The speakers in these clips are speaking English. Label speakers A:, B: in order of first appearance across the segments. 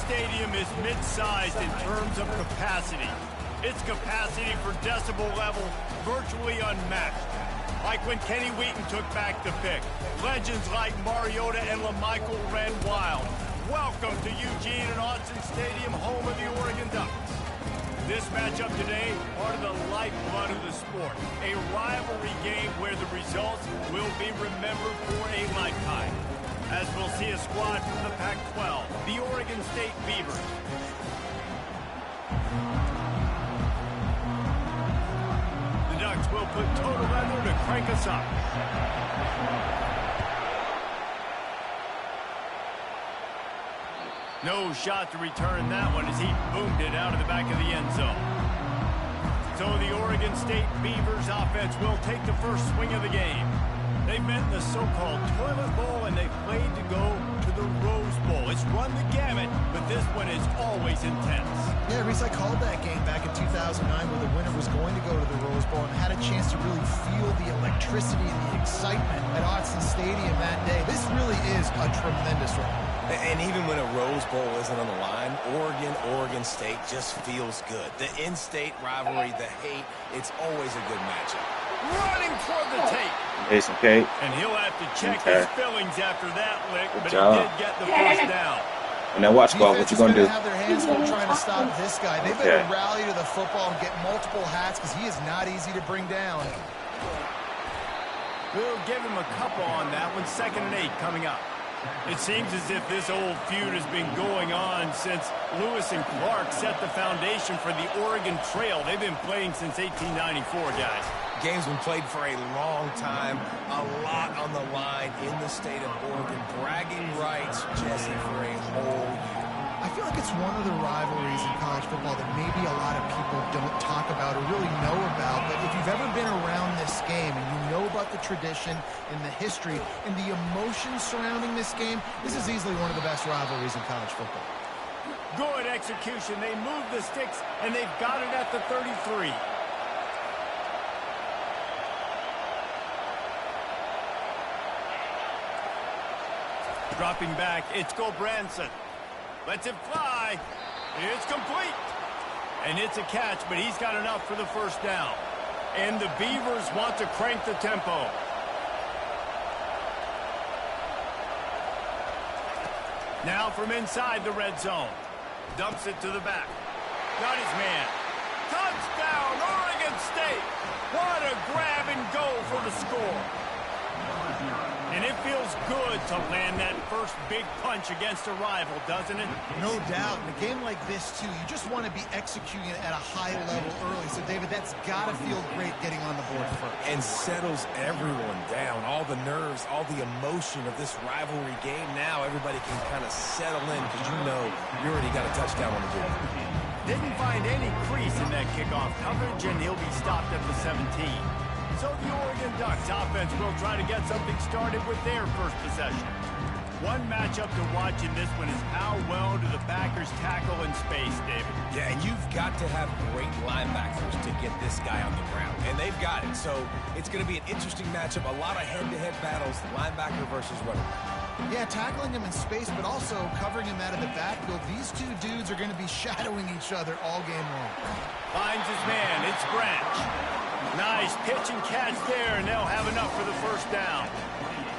A: Stadium is mid-sized in terms of capacity. Its capacity for decibel level virtually unmatched. Like when Kenny Wheaton took back the pick. Legends like Mariota and LaMichael ran wild. Welcome to Eugene and Autzen Stadium, home of the Oregon Ducks. This matchup today, part of the lifeblood of the sport. A rivalry game where the results will be remembered for a lifetime. As we'll see a squad from the Pac-12, the Oregon State Beavers. The Ducks will put total leather to crank us up. No shot to return that one as he boomed it out of the back of the end zone. So the Oregon State Beavers offense will take the first swing of the game. They've met in the so-called toilet bowl, and they've played to go to the Rose Bowl. It's run the gamut, but this one is always intense.
B: Yeah, Reese, I called that game back in 2009 where the winner was going to go to the Rose Bowl and had a chance to really feel the electricity and the excitement at Autzen Stadium that day. This really is a tremendous run.
C: And even when a Rose Bowl isn't on the line, Oregon State just feels good. The in-state rivalry, the hate, it's always a good matchup.
A: Running for the tape.
D: Hey, some cake.
A: And he'll have to check his feelings after that lick, but
D: job.
A: he did get the first down.
D: And now watch, Squad, what you going to do?
B: Have their hands full trying to stop this guy. They better rally to the football and get multiple hats because he is not easy to bring down.
A: We'll give him a couple on that one. 2nd and 8 coming up. It seems as if this old feud has been going on since Lewis and Clark set the foundation for the Oregon Trail. They've been playing since 1894, guys.
C: Game's been played for a long time, a lot on the line in the state of Oregon. Bragging rights, Jesse, for a whole year.
B: I feel like it's one of the rivalries in college football that maybe a lot of people don't talk about or really know about. But if you've ever been around this game and you know about the tradition and the history and the emotion surrounding this game, this is easily one of the best rivalries in college football.
A: Good execution. They move the sticks, and they've got it at the 33. Dropping back, it's Gulbranson. Lets it fly. It's complete. And it's a catch, but he's got enough for the first down. And the Beavers want to crank the tempo. Now from inside the red zone. Dumps it to the back. Got his man. Touchdown, Oregon State. What a grab and go for the score. And it feels good to land that first big punch against a rival, doesn't it?
B: No doubt. In a game like this, too, you just want to be executing it at a high level early. So, David, that's got to feel great getting on the board first.
C: And settles everyone down. All the nerves, all the emotion of this rivalry game. Now everybody can kind of settle in because you know you already got a touchdown on the board.
A: Didn't find any crease in that kickoff coverage, and he'll be stopped at the 17. So the Oregon Ducks offense will try to get something started with their first possession. One matchup to watch in this one is how well do the backers tackle in space, David?
C: Yeah, and you've got to have great linebackers to get this guy on the ground, and they've got it. So it's going to be an interesting matchup, a lot of head-to-head battles, linebacker versus running back.
B: Yeah, tackling him in space, but also covering him out of the backfield. These two dudes are going to be shadowing each other all game long.
A: Finds his man. It's Branch. Nice pitch and catch there, and they'll have enough for the first down.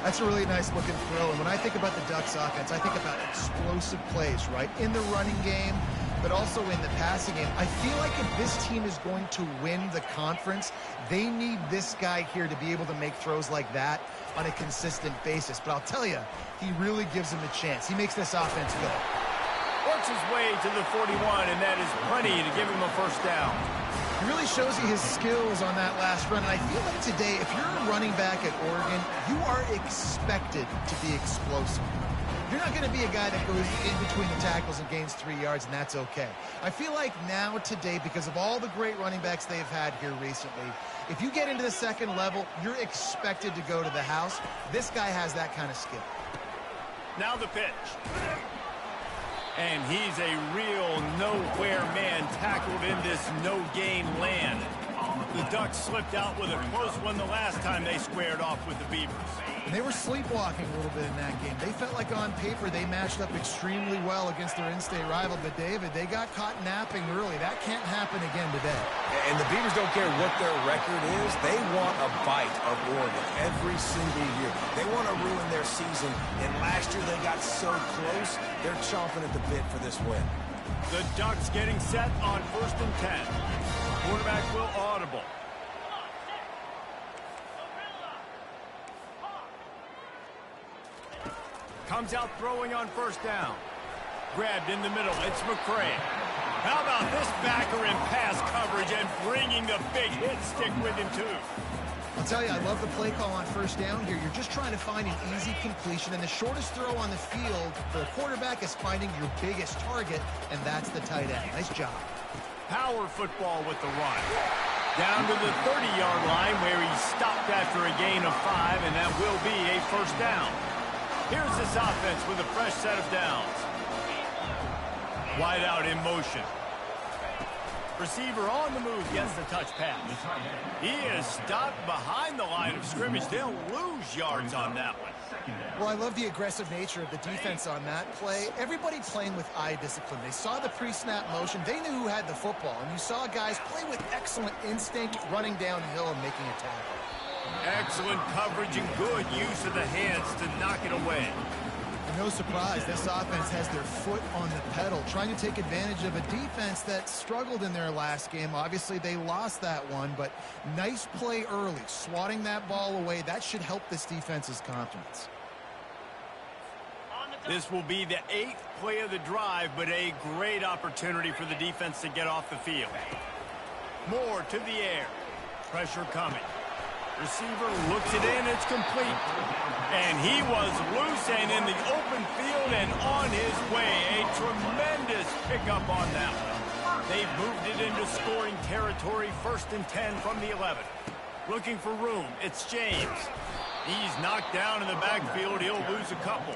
B: That's a really nice looking throw. And when I think about the Ducks offense, I think about explosive plays, right? In the running game, but also in the passing game. I feel like if this team is going to win the conference, they need this guy here to be able to make throws like that on a consistent basis. But I'll tell you, he really gives him a chance. He makes this offense go.
A: Works his way to the 41, and that is plenty to give him a first down.
B: He really shows you his skills on that last run. And I feel like today, if you're a running back at Oregon, you are expected to be explosive. You're not going to be a guy that goes in between the tackles and gains 3 yards, and that's okay. I feel like now today, because of all the great running backs they've had here recently, if you get into the second level, you're expected to go to the house. This guy has that kind of skill.
A: Now the pitch. And he's a real nowhere man tackled in this no-gain land. The Ducks slipped out with a close one the last time they squared off with the Beavers.
B: And they were sleepwalking a little bit in that game. They felt like on paper they matched up extremely well against their in-state rival. But, David, they got caught napping early. That can't happen again today.
C: And the Beavers don't care what their record is. They want a bite of Oregon every single year. They want to ruin their season. And last year they got so close, they're chomping at the bit for this win.
A: The Ducks getting set on 1st and 10. Quarterback will audible. Comes out throwing on 1st down. Grabbed in the middle. It's McCray. How about this backer in pass coverage and bringing the big hit stick with him, too?
B: I'll tell you, I love the play call on 1st down here. You're just trying to find an easy completion, and the shortest throw on the field for the quarterback is finding your biggest target, and that's the tight end. Nice job.
A: Power football with the run. Down to the 30-yard line where he stopped after a gain of 5, and that will be a 1st down. Here's this offense with a fresh set of downs. Wide out in motion. Receiver on the move gets the touch pass. He is stopped behind the line of scrimmage. They'll lose yards on that one.
B: Well, I love the aggressive nature of the defense on that play. Everybody playing with eye discipline. They saw the pre-snap motion. They knew who had the football. And you saw guys play with excellent instinct, running downhill and making a tackle.
A: Excellent coverage and good use of the hands to knock it away.
B: And no surprise, this offense has their foot on the pedal, trying to take advantage of a defense that struggled in their last game. Obviously, they lost that one, but nice play early, swatting that ball away. That should help this defense's confidence.
A: This will be the 8th play of the drive, but a great opportunity for the defense to get off the field. Moore to the air. Pressure coming. Receiver looks it in. It's complete. And he was loose and in the open field and on his way. A tremendous pickup on that one. They've moved it into scoring territory. 1st and 10 from the 11. Looking for room. It's James. He's knocked down in the backfield. He'll lose a couple.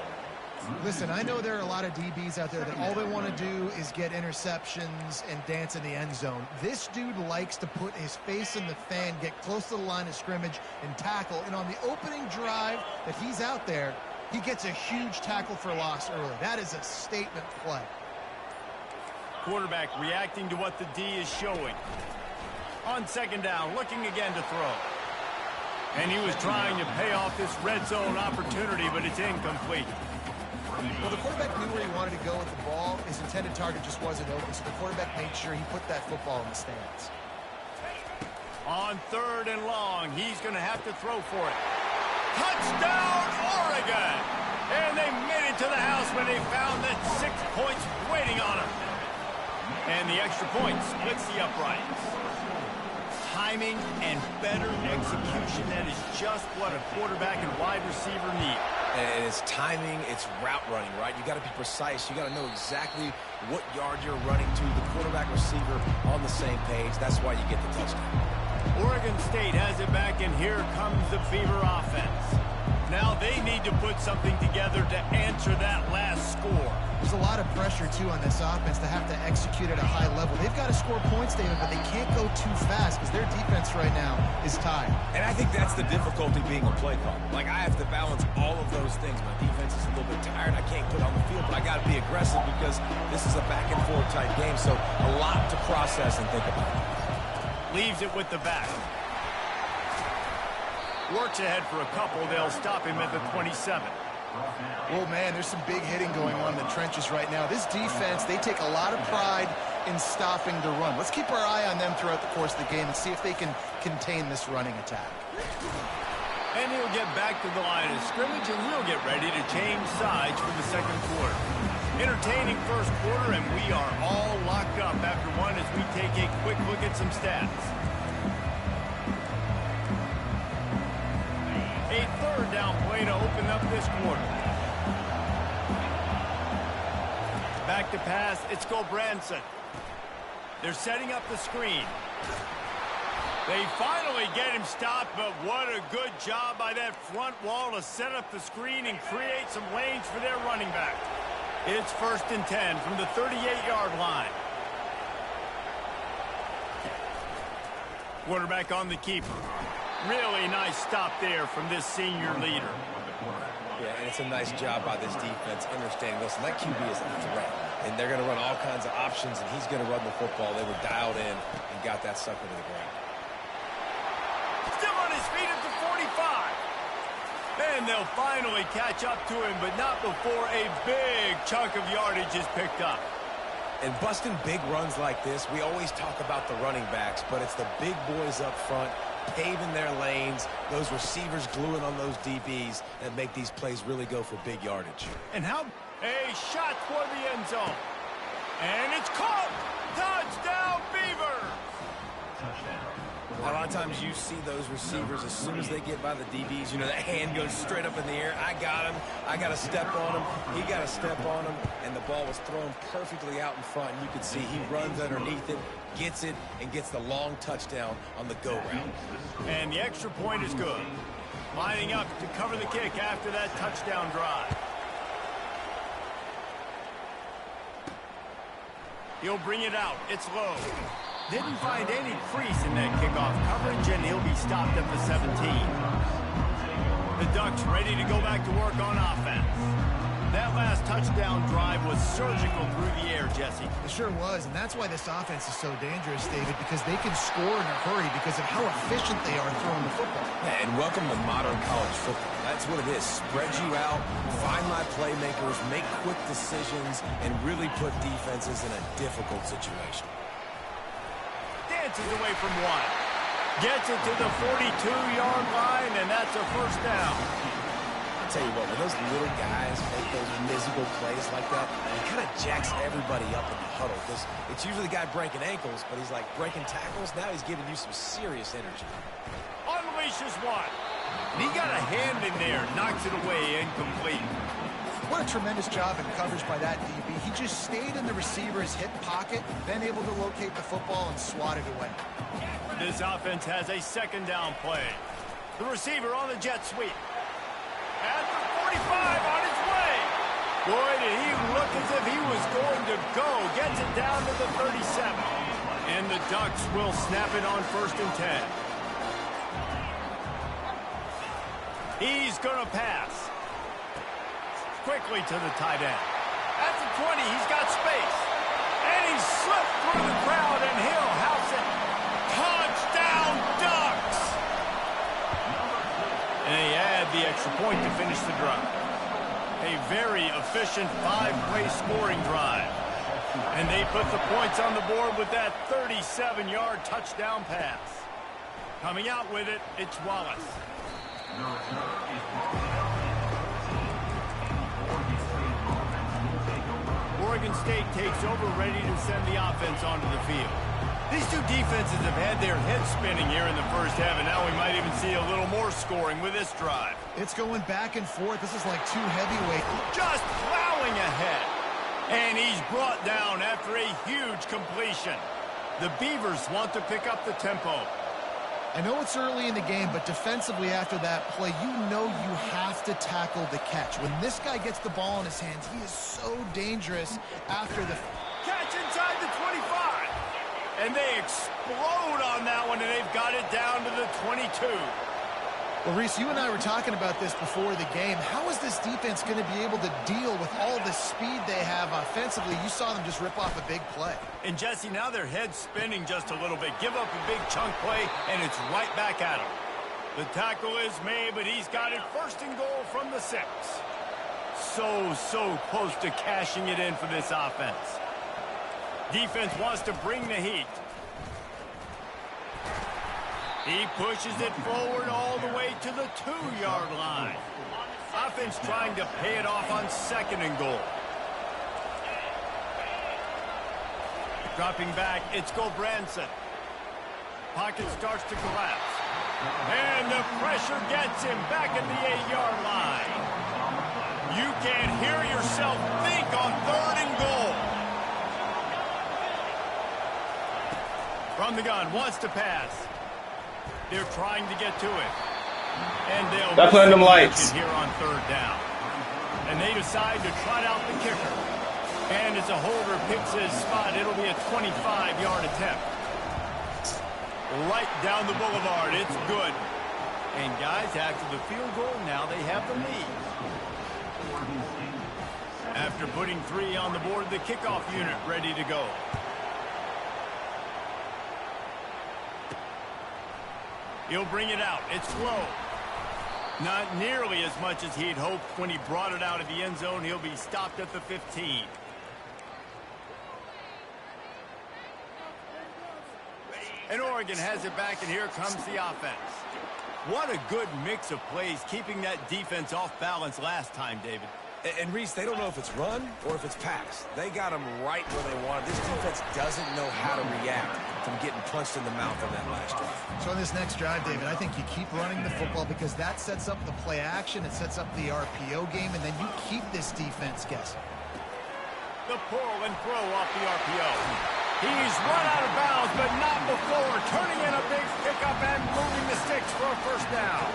B: Listen, I know there are a lot of DBs out there that all they want to do is get interceptions and dance in the end zone. This dude likes to put his face in the fan, get close to the line of scrimmage, and tackle. And on the opening drive that he's out there, he gets a huge tackle for loss early. That is a statement play.
A: Quarterback reacting to what the D is showing. On 2nd down, looking again to throw. And he was trying to pay off this red zone opportunity, but it's incomplete.
B: Well, the quarterback knew where he wanted to go with the ball. His intended target just wasn't open, so the quarterback made sure he put that football in the stands.
A: On 3rd and long, he's going to have to throw for it. Touchdown, Oregon! And they made it to the house when they found that 6 points waiting on them. And the extra point splits the uprights. Timing and better execution, that is just what a quarterback and wide receiver need.
C: And it's timing, it's route running, right? You got to be precise. You got to know exactly what yard you're running to. The quarterback receiver on the same page. That's why you get the touchdown.
A: Oregon State has it back, and here comes the Beaver offense. Now they need to put something together to answer that last score.
B: There's a lot of pressure, too, on this offense to have to execute at a high level. They've got to score points, David, but they can't go too fast because their defense right now is tired.
C: And I think that's the difficulty being a play caller. Like, I have to balance all of those things. My defense is a little bit tired. I can't put on the field, but I got to be aggressive because this is a back-and-forth type game, so a lot to process and think about.
A: Leaves it with the back. Works ahead for a couple. They'll stop him at the 27.
B: Oh, man, there's some big hitting going on in the trenches right now. This defense, they take a lot of pride in stopping the run. Let's keep our eye on them throughout the course of the game and see if they can contain this running attack.
A: And he'll get back to the line of scrimmage, and we'll get ready to change sides for the 2nd quarter. Entertaining 1st quarter, and we are all locked up after one as we take a quick look at some stats. A 3rd down play to open up this quarter. Back to pass, it's Gulbranson. They're setting up the screen. They finally get him stopped, but what a good job by that front wall to set up the screen and create some lanes for their running back. It's 1st and 10 from the 38-yard line. Quarterback on the keeper. Really nice stop there from this senior leader.
C: Yeah, and it's a nice job by this defense understanding, listen, that QB is a threat. And they're going to run all kinds of options, and he's going to run the football. They were dialed in and got that sucker to the ground.
A: Still on his feet at the 45. And they'll finally catch up to him, but not before a big chunk of yardage is picked up.
C: And busting big runs like this, we always talk about the running backs, but it's the big boys up front paving their lanes, those receivers gluing on those DBs that make these plays really go for big yardage.
A: And how a shot for the end zone. And it's caught. Touchdown, Beavers.
C: A lot of times you see those receivers, as soon as they get by the DBs, you know, that hand goes straight up in the air. I got him. I got to step on him. He got to step on him. And the ball was thrown perfectly out in front. And you can see he runs underneath it, gets it, and gets the long touchdown on the go route.
A: And the extra point is good. Lining up to cover the kick after that touchdown drive. He'll bring it out. It's low. Didn't find any crease in that kickoff coverage, and he'll be stopped at the 17. The Ducks ready to go back to work on offense. That last touchdown drive was surgical through the air, Jesse.
B: It sure was, and that's why this offense is so dangerous, David, because they can score in a hurry because of how efficient they are throwing the football.
C: Yeah, and welcome to modern college football. That's what it is. Spread you out, find my playmakers, make quick decisions, and really put defenses in a difficult situation.
A: Dances away from one. Gets it to the 42-yard line, and that's a first down.
C: I'll tell you what, when those little guys make those miserable plays like that, it kind of jacks everybody up in the huddle, because it's usually the guy breaking ankles, but he's like breaking tackles. Now he's giving you some serious energy.
A: Unleashes one. And he got a hand in there, knocks it away, incomplete.
B: What a tremendous job in coverage by that DB. He just stayed in the receiver's hip pocket, then able to locate the football and swat it away.
A: This offense has a second down play. The receiver on the jet sweep. At the 45 on his way. Boy, did he look as if he was going to go. Gets it down to the 37. And the Ducks will snap it on 1st and 10. He's going to pass. Quickly to the tight end. At the 20, he's got space. And he slipped through the crowd, and he'll house it. Touchdown, Ducks! And they add the extra point to finish the drive. A very efficient 5-play scoring drive. And they put the points on the board with that 37-yard touchdown pass. Coming out with it, it's Wallace. Oregon State takes over, ready to send the offense onto the field. These two defenses have had their heads spinning here in the first half, and now we might even see a little more scoring with this drive.
B: It's going back and forth. This is like two heavyweights.
A: Just plowing ahead. And he's brought down after a huge completion. The Beavers want to pick up the tempo.
B: I know it's early in the game, but defensively after that play, you know you have to tackle the catch. When this guy gets the ball in his hands, he is so dangerous after the
A: catch inside the 25. And they explode on that one, and they've got it down to the 22.
B: Well, Reese, you and I were talking about this before the game. How is this defense going to be able to deal with all the speed they have offensively? You saw them just rip off a big play. And,
A: Jesse, now their head's spinning just a little bit. Give up a big chunk play, and it's right back at him. The tackle is made, but he's got it 1st and goal from the 6. So close to cashing it in for this offense. Defense wants to bring the heat. He pushes it forward all the way to the 2-yard line. Offense trying to pay it off on 2nd and goal. Dropping back, it's Gulbranson. Pocket starts to collapse. And the pressure gets him back at the 8-yard line. You can hear yourself think on 3rd and goal. From the gun, wants to pass. They're trying to get to it. And they'll
D: stop playing them lights
A: here on 3rd down. And they decide to trot out the kicker. And as a holder picks his spot, it'll be a 25-yard attempt. right down the boulevard. It's good. And guys, after the field goal, now they have the lead. After putting 3 on the board, the kickoff unit ready to go. He'll bring it out. It's low. Not nearly as much as he'd hoped when he brought it out of the end zone. He'll be stopped at the 15. And Oregon has it back, and here comes the offense. What a good mix of plays, keeping that defense off balance last time, David.
C: And Reese, they don't know if it's run or if it's pass. They got them right where they want it. This defense doesn't know how to react from getting punched in the mouth on that last drive.
B: So on this next drive, David, I think you keep running the football because that sets up the play action, it sets up the RPO game, and then you keep this defense guessing.
A: The pull and throw off the RPO. He's run out of bounds, but not before turning in a big pickup and moving the sticks for a first down.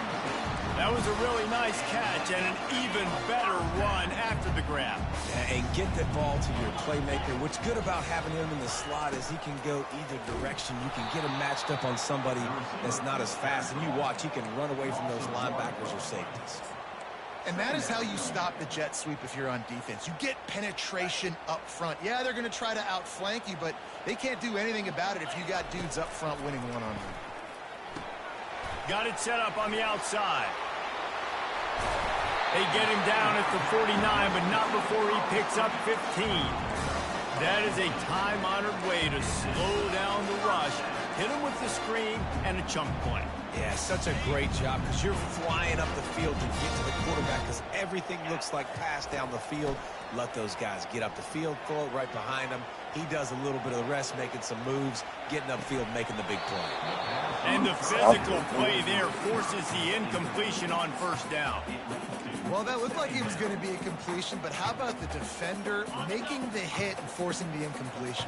A: That was a really nice catch and an even better run after the grab.
C: And get that ball to your playmaker. What's good about having him in the slot is he can go either direction. You can get him matched up on somebody that's not as fast, and you watch, he can run away from those linebackers or safeties.
B: And that is how you stop the jet sweep if you're on defense. You get penetration up front. Yeah, they're going to try to outflank you, but they can't do anything about it if you got dudes up front winning one-on-one.
A: Got it set up on the outside. They get him down at the 49, but not before he picks up 15. That is a time-honored way to slow down the rush, hit him with the screen, and a chunk play.
C: Yeah, such a great job because you're flying up the field to get to the quarterback because everything looks like pass down the field. Let those guys get up the field, throw it right behind him. He does a little bit of the rest, making some moves, getting upfield, making the big play.
A: And the physical play there forces the incompletion on first down.
B: Well, that looked like it was going to be a completion, but how about the defender making the hit and forcing the incompletion?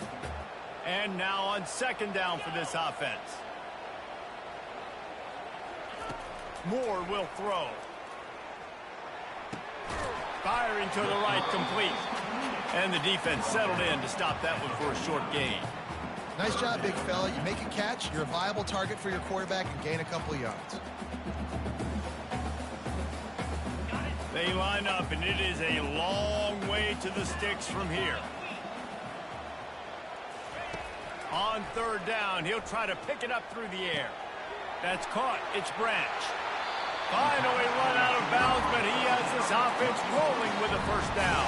A: And now on second down for this offense. Moore will throw. Firing to the right, complete. And the defense settled in to stop that one for a short gain.
B: Nice job, big fella. You make a catch, you're a viable target for your quarterback, and gain a couple yards.
A: They line up, and it is a long way to the sticks from here. On third down, he'll try to pick it up through the air. That's caught. It's Branch. Finally run out of bounds, but he has this offense rolling with a first down.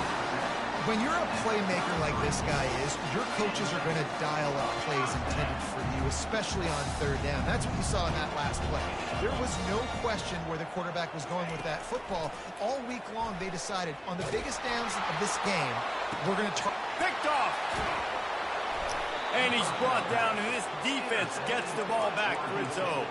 B: When you're a playmaker like this guy is, your coaches are going to dial up plays intended for you, especially on third down. That's what you saw in that last play. There was no question where the quarterback was going with that football. All week long, they decided on the biggest downs of this game, we're going to
A: picked off. And he's brought down, and this defense gets the ball back for its own.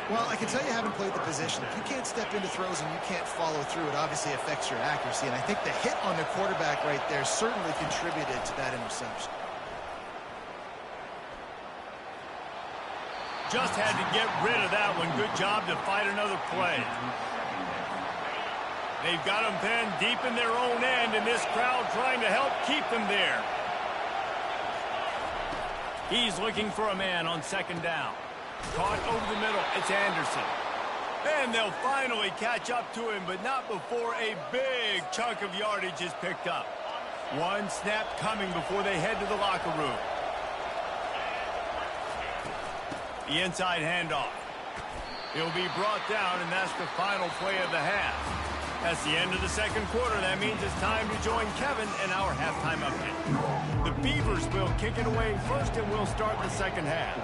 B: Well, I can tell you haven't played the position. If you can't step into throws and you can't follow through, it obviously affects your accuracy. And I think the hit on the quarterback right there certainly contributed to that interception.
A: Just had to get rid of that one. Good job to fight another play. They've got them pinned deep in their own end, and this crowd trying to help keep them there. He's looking for a man on second down. Caught over the middle. It's Anderson. And they'll finally catch up to him, but not before a big chunk of yardage is picked up. One snap coming before they head to the locker room. The inside handoff. He'll be brought down, and that's the final play of the half. That's the end of the second quarter. That means it's time to join Kevin in our halftime update. The Beavers will kick it away first, and we'll start the second half.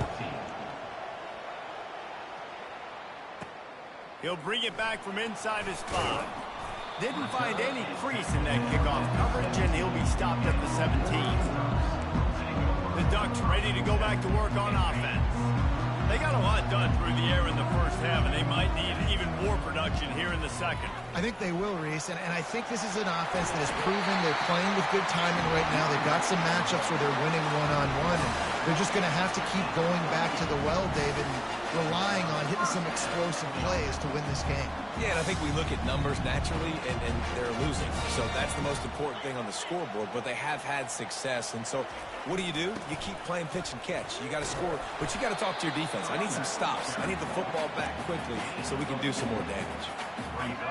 A: He'll bring it back from inside his 5. Didn't find any crease in that kickoff coverage, and he'll be stopped at the 17. The Ducks ready to go back to work on offense. They got a lot done through the air in the first half, and they might need even more production here in the second.
B: I think they will, Reese, and I think this is an offense that has proven they're playing with good timing right now. They've got some matchups where they're winning one-on-one, and they're just going to have to keep going back to the well, David, and relying on hitting some explosive plays to win this game.
C: Yeah, and I think we look at numbers naturally, and they're losing. So that's the most important thing on the scoreboard, but they have had success. And so what do? You keep playing pitch and catch. You got to score, but you got to talk to your defense. I need some stops. I need the football back quickly so we can do some more damage.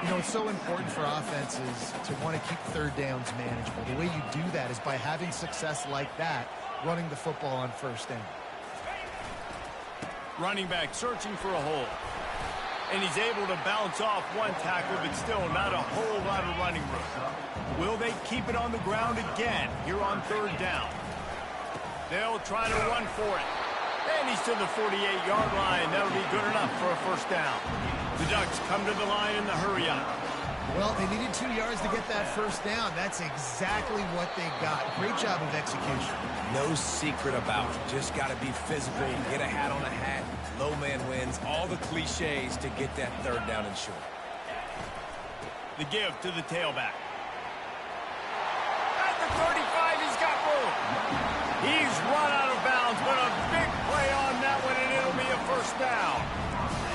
B: You know, it's so important for offenses to want to keep third downs manageable. The way you do that is by having success like that, running the football on first down.
A: Running back searching for a hole. And he's able to bounce off one tackle, but still not a whole lot of running room. Will they keep it on the ground again here on third down? They'll try to run for it. And he's to the 48-yard line. That'll be good enough for a first down. The Ducks come to the line in the hurry-up.
B: Well, they needed 2 yards to get that first down. That's exactly what they got. Great job of execution.
C: No secret about it. Just got to be physical, get a hat on a hat, low man wins, all the cliches to get that third down and short.
A: The give to the tailback. At the 35, he's got room. He's run out of bounds, but a big play on that one, and it'll be a first down.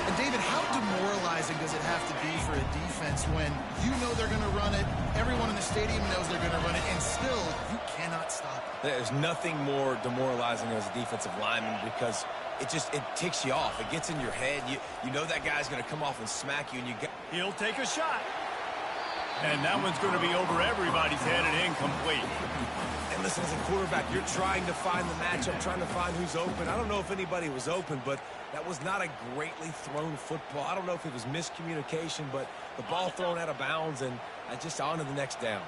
B: And David, how demoralizing does it have to be for a defense when you know they're going to run it, everyone in the stadium knows they're going to run it, and still you cannot stop it?
C: There's nothing more demoralizing as a defensive lineman because it ticks you off. It gets in your head. You know that guy's going to come off and smack you, and
A: He'll take a shot. And that one's going to be over everybody's head and incomplete.
C: And listen, as a quarterback, you're trying to find the matchup, trying to find who's open. I don't know if anybody was open, but that was not a greatly thrown football. I don't know if it was miscommunication, but the ball thrown out of bounds, and just on to the next down.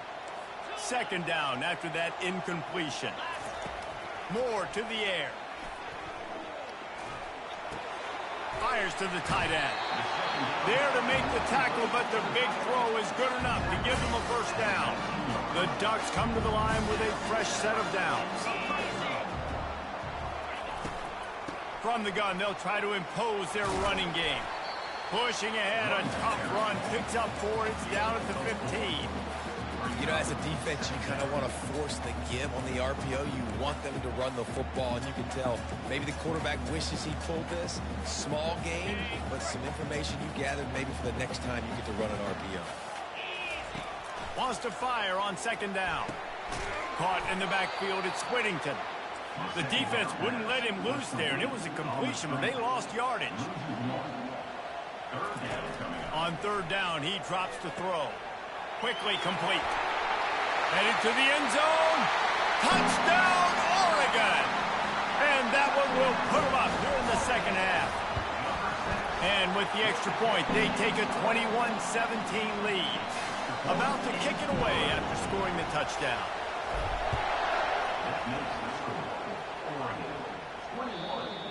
A: Second down after that incompletion. Moore to the air. Fires to the tight end. There to make the tackle, but the big throw is good enough to give them a first down. The Ducks come to the line with a fresh set of downs. From the gun, they'll try to impose their running game. Pushing ahead, a tough run, picks up 4, it's down at the 15.
C: You know, as a defense, you kind of want to force the give on the RPO. You want them to run the football, and you can tell maybe the quarterback wishes he pulled this. Small game, but some information you gathered maybe for the next time you get to run an RPO.
A: Wants to fire on second down. Caught in the backfield, it's Whittington. The defense wouldn't let him loose there, and it was a completion, but they lost yardage. On third down, he drops to throw. Quickly complete. Headed to the end zone. Touchdown, Oregon! And that one will put them up here in the second half. And with the extra point, they take a 21-17 lead. About to kick it away after scoring the touchdown.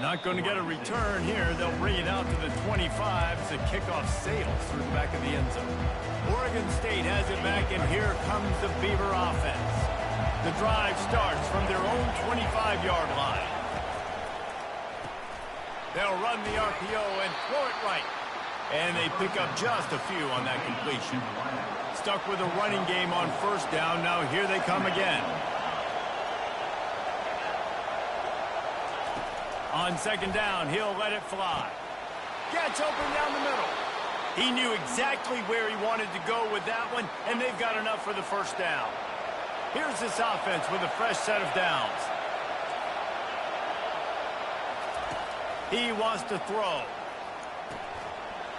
A: Not going to get a return here. They'll bring it out to the 25 as the kickoff sails through the back of the end zone. Oregon State has it back, and here comes the Beaver offense. The drive starts from their own 25-yard line. They'll run the RPO and throw it right. And they pick up just a few on that completion. Stuck with a running game on first down. Now here they come again. On second down, he'll let it fly. Gets open down the middle. He knew exactly where he wanted to go with that one, and they've got enough for the first down. Here's this offense with a fresh set of downs. He wants to throw.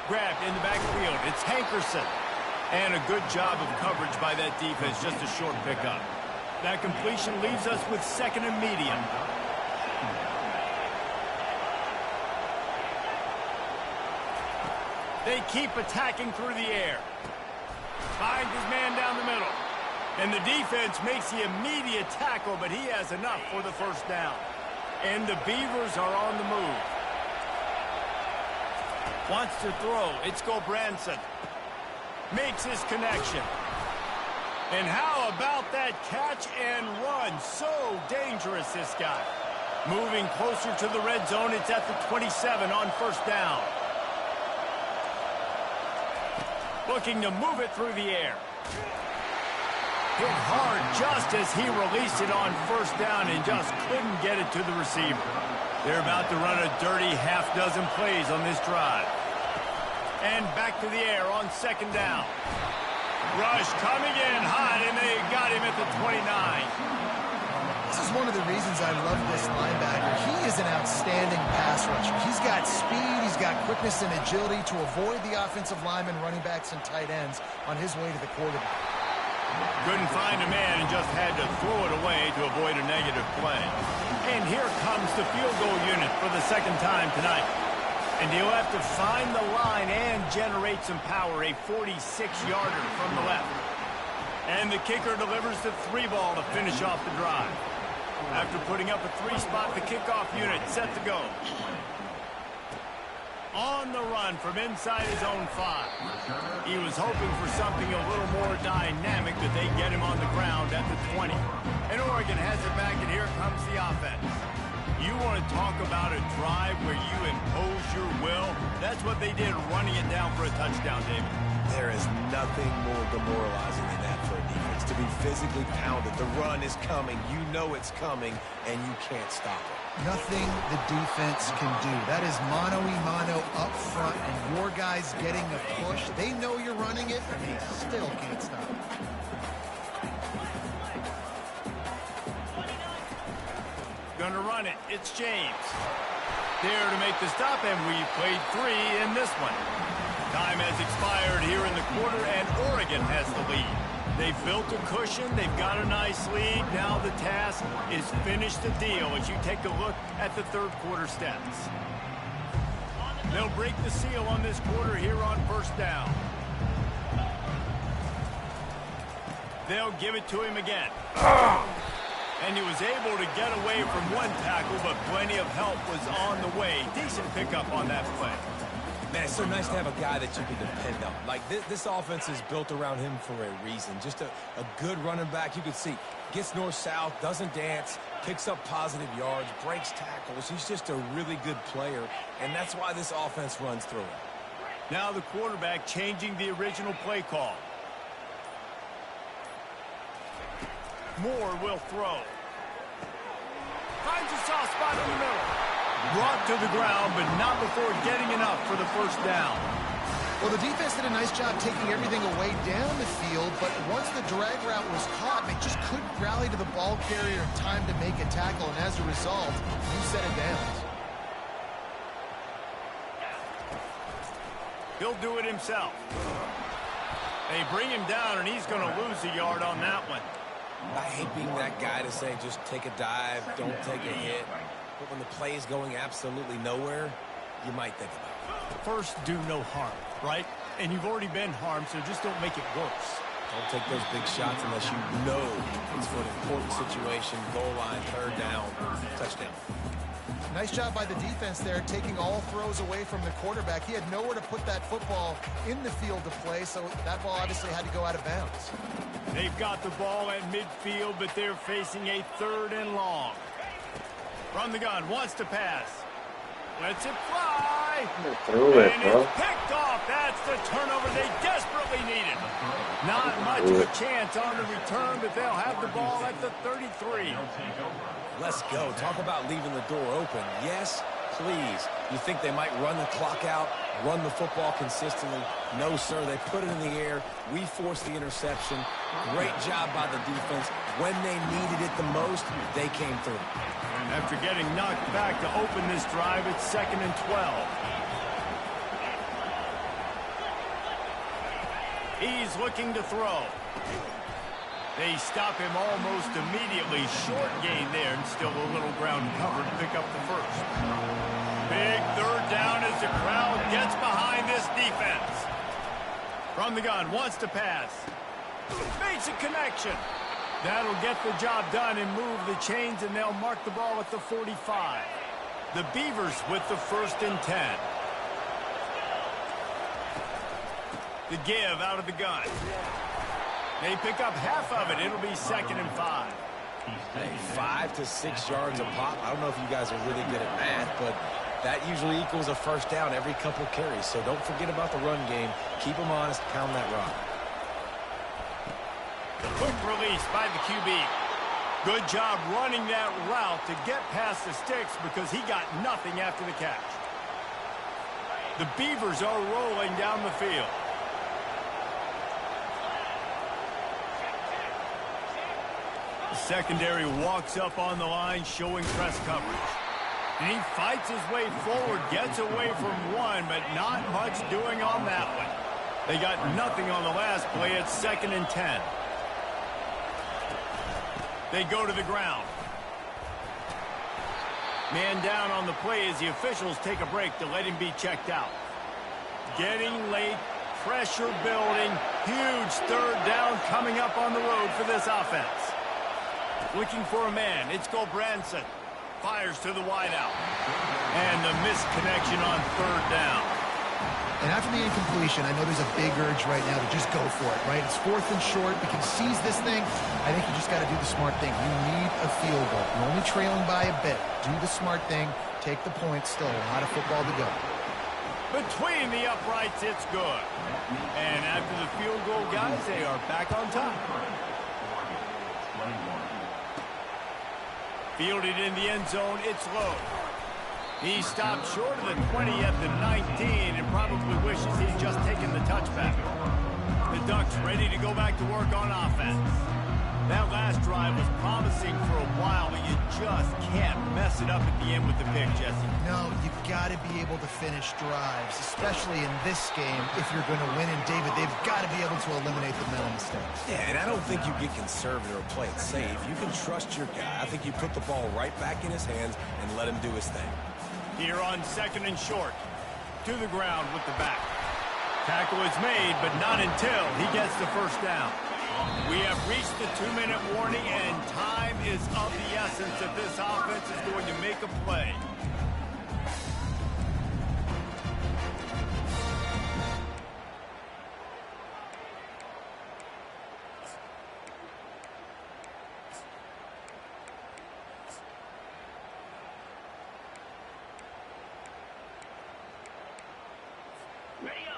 A: Grabbed in the backfield. It's Hankerson. And a good job of coverage by that defense, just a short pickup. That completion leaves us with second and medium. They keep attacking through the air. Finds his man down the middle. And the defense makes the immediate tackle, but he has enough for the first down. And the Beavers are on the move. Wants to throw. It's Gulbranson. Makes his connection. And how about that catch and run? So dangerous, this guy. Moving closer to the red zone. It's at the 27 on first down. looking to move it through the air. Hit hard just as he released it on first down and just couldn't get it to the receiver. They're about to run a dirty half-dozen plays on this drive. And back to the air on second down. Rush coming in hot, and they got him at the 29.
B: This is one of the reasons I love this linebacker. He is an outstanding pass rusher. He's got speed, he's got quickness and agility to avoid the offensive linemen, running backs, and tight ends on his way to the quarterback.
A: Couldn't find a man and just had to throw it away to avoid a negative play. And here comes the field goal unit for the second time tonight. And he'll have to find the line and generate some power, a 46-yarder from the left. And the kicker delivers the 3 ball to finish off the drive. After putting up a 3-spot, the kickoff unit set to go. On the run from inside his own 5. He was hoping for something a little more dynamic, but they get him on the ground at the 20. And Oregon has it back, and here comes the offense. You want to talk about a drive where you impose your will? That's what they did, running it down for a touchdown, David.
C: There is nothing more demoralizing than that for a defense. To be physically pounded, the run is coming, you know it's coming, and you can't stop it.
B: Nothing the defense can do. That is mano-a-mano up front, and your guys getting a push. They know you're running it, and they still can't stop it.
A: Gonna run it. It's James. There to make the stop, and we've played 3 in this one. Time has expired here in the quarter, and Oregon has the lead. They've built a cushion. They've got a nice lead. Now the task is finish the deal as you take a look at the third quarter stats. They'll break the seal on this quarter here on first down. They'll give it to him again. And he was able to get away from one tackle, but plenty of help was on the way. Decent pickup on that play.
C: Man, it's so nice to have a guy that you can depend on. Like, this offense is built around him for a reason. Just a good running back. You can see, gets north-south, doesn't dance, picks up positive yards, breaks tackles. He's just a really good player, and that's why this offense runs through him.
A: Now the quarterback changing the original play call. Moore will throw. Finds a soft spot in the middle. Brought to the ground, but not before getting enough for the first down.
B: Well, the defense did a nice job taking everything away down the field, but once the drag route was caught, they just couldn't rally to the ball carrier in time to make a tackle, and as a result, you set it down.
A: He'll do it himself. They bring him down, and he's going to lose a yard on that one.
C: I hate being that guy to say just take a dive, don't take a hit. But when the play is going absolutely nowhere, you might think about it.
A: First, do no harm, right? And you've already been harmed, so just don't make it worse.
C: Don't take those big shots unless you know it's for an important situation, goal line, third down, touchdown.
B: Nice job by the defense there, taking all throws away from the quarterback. He had nowhere to put that football in the field to play, so that ball obviously had to go out of bounds.
A: They've got the ball at midfield, but they're facing a 3rd and long. From the gun, wants to pass. Lets it fly.
D: Through it,
A: and
D: bro.
A: it's picked off. That's the turnover they desperately needed. Not much of a chance on the return, but they'll have the ball at the 33.
C: Let's go. Talk about leaving the door open. Yes, please. You think they might run the clock out, run the football consistently? No, sir. They put it in the air. We forced the interception. Great job by the defense. When they needed it the most, they came through.
A: After getting knocked back to open this drive, it's 2nd and 12. He's looking to throw. They stop him almost immediately. Short gain there, and still a little ground covered to pick up the first. Big 3rd down as the crowd gets behind this defense. From the gun, wants to pass. Makes a connection. That'll get the job done and move the chains, and they'll mark the ball at the 45. The Beavers with the 1st and 10. The give out of the gun. They pick up half of it. It'll be 2nd and 5.
C: Hey, 5 to 6 yards a pop. I don't know if you guys are really good at math, but That usually equals a first down every couple carries, so don't forget about the run game. Keep them honest, pound that rock.
A: Quick release by the QB. Good job running that route to get past the sticks because he got nothing after the catch. The Beavers are rolling down the field. The secondary walks up on the line showing press coverage. And he fights his way forward, gets away from one, but not much doing on that one. They got nothing on the last play. It's 2nd and 10. They go to the ground. Man down on the play as the officials take a break to let him be checked out. Getting late, pressure building, huge 3rd down coming up on the road for this offense. Looking for a man, it's Gulbranson. Fires to the wideout. And the missed connection on 3rd down.
B: And after the incompletion, I know there's a big urge right now to just go for it, right? It's 4th and short. We can seize this thing. I think you just got to do the smart thing. You need a field goal. You're only trailing by a bit. Do the smart thing. Take the point. Still a lot of football to go.
A: Between the uprights, it's good. And after the field goal, guys, they are back on top. Fielded in the end zone, it's low. He stopped short of the 20 at the 19 and probably wishes he'd just taken the touchback. The Ducks ready to go back to work on offense. That last drive was promising for a while, but you just can't mess it up at the end with the pick, Jesse.
B: No, you've got to be able to finish drives, especially in this game. If you're going to win, and David, they've got to be able to eliminate the mental mistakes.
C: Yeah, and I don't think you get conservative or play it safe. You can trust your guy. I think you put the ball right back in his hands and let him do his thing.
A: Here on 2nd and short, to the ground with the back. Tackle is made, but not until he gets the first down. We have reached the 2-minute warning, and time is of the essence if this offense is going to make a play.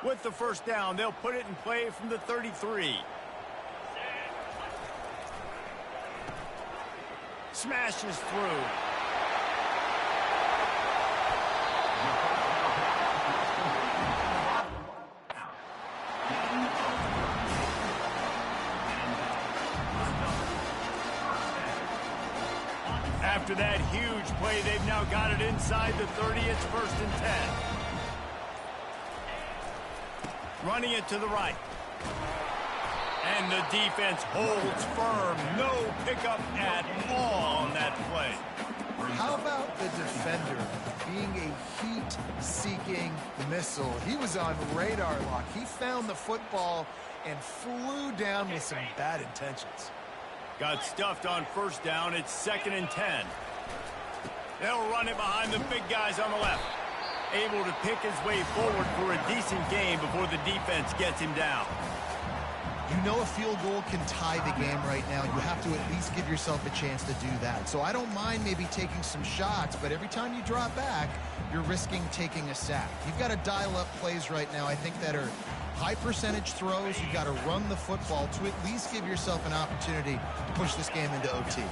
A: With the first down, they'll put it in play from the 33. Smashes through. After that huge play, they've now got it inside the 30. It's 1st and 10. Running it to the right. And the defense holds firm. No pickup at all on that play.
B: How about the defender being a heat-seeking missile? He was on radar lock. He found the football and flew down with some bad intentions.
A: Got stuffed on first down. It's 2nd and 10. They'll run it behind the big guys on the left. Able to pick his way forward for a decent game before the defense gets him down.
B: You know a field goal can tie the game right now. You have to at least give yourself a chance to do that. So I don't mind maybe taking some shots, but every time you drop back, you're risking taking a sack. You've got to dial up plays right now, I think, that are high percentage throws. You've got to run the football to at least give yourself an opportunity to push this game into OT.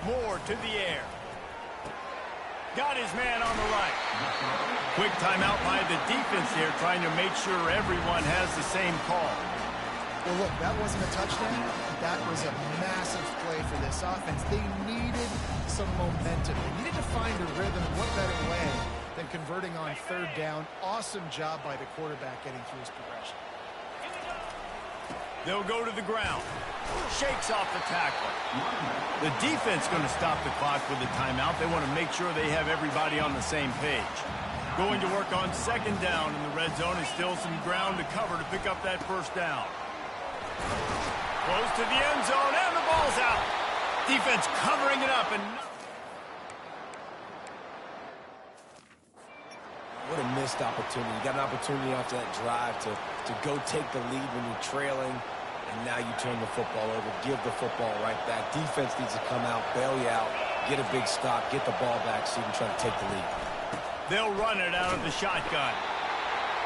A: Moore to the air. Got his man on the right. Quick timeout by the defense here, trying to make sure everyone has the same call.
B: Well, look, that wasn't a touchdown. That was a massive play for this offense. They needed some momentum. They needed to find a rhythm. What better way than converting on 3rd down? Awesome job by the quarterback getting through his progression.
A: They'll go to the ground. Shakes off the tackle. The defense going to stop the clock with the timeout. They want to make sure they have everybody on the same page. Going to work on 2nd down in the red zone. Is still some ground to cover to pick up that first down. Close to the end zone, and the ball's out. Defense covering it up. And
C: what a missed opportunity. You got an opportunity after that drive to go take the lead when you're trailing, and now you turn the football over, give the football right back. Defense needs to come out, bail you out, get a big stop, get the ball back so you can try to take the lead.
A: They'll run it out of the shotgun.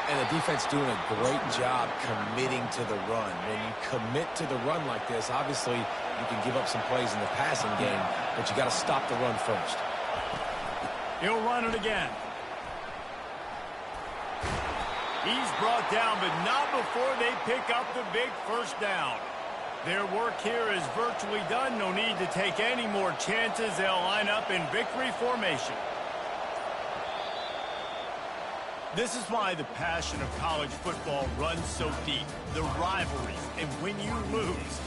C: And the defense doing a great job committing to the run. When you commit to the run like this, obviously you can give up some plays in the passing game, but you got to stop the run first.
A: He'll run it again. He's brought down, but not before they pick up the big first down. Their work here is virtually done. No need to take any more chances. They'll line up in victory formation. This is why the passion of college football runs so deep. The rivalries, and when you lose,